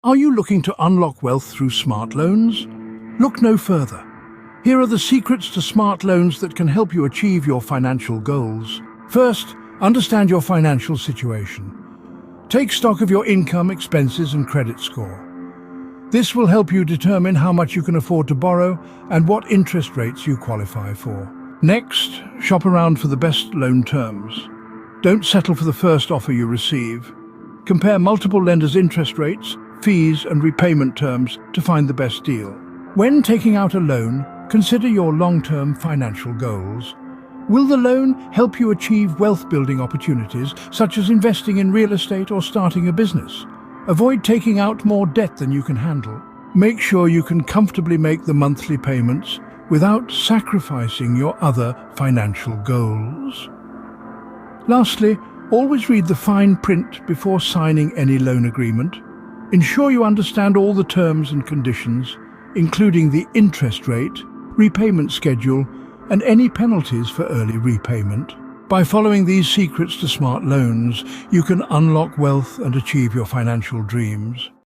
Are you looking to unlock wealth through smart loans? Look no further. Here are the secrets to smart loans that can help you achieve your financial goals. First, understand your financial situation. Take stock of your income, expenses, and credit score. This will help you determine how much you can afford to borrow and what interest rates you qualify for. Next, shop around for the best loan terms. Don't settle for the first offer you receive. Compare multiple lenders' interest rates, fees, and repayment terms to find the best deal. When taking out a loan, consider your long-term financial goals. Will the loan help you achieve wealth-building opportunities, such as investing in real estate or starting a business? Avoid taking out more debt than you can handle. Make sure you can comfortably make the monthly payments without sacrificing your other financial goals. Lastly, always read the fine print before signing any loan agreement. Ensure you understand all the terms and conditions, including the interest rate, repayment schedule, and any penalties for early repayment. By following these secrets to smart loans, you can unlock wealth and achieve your financial dreams.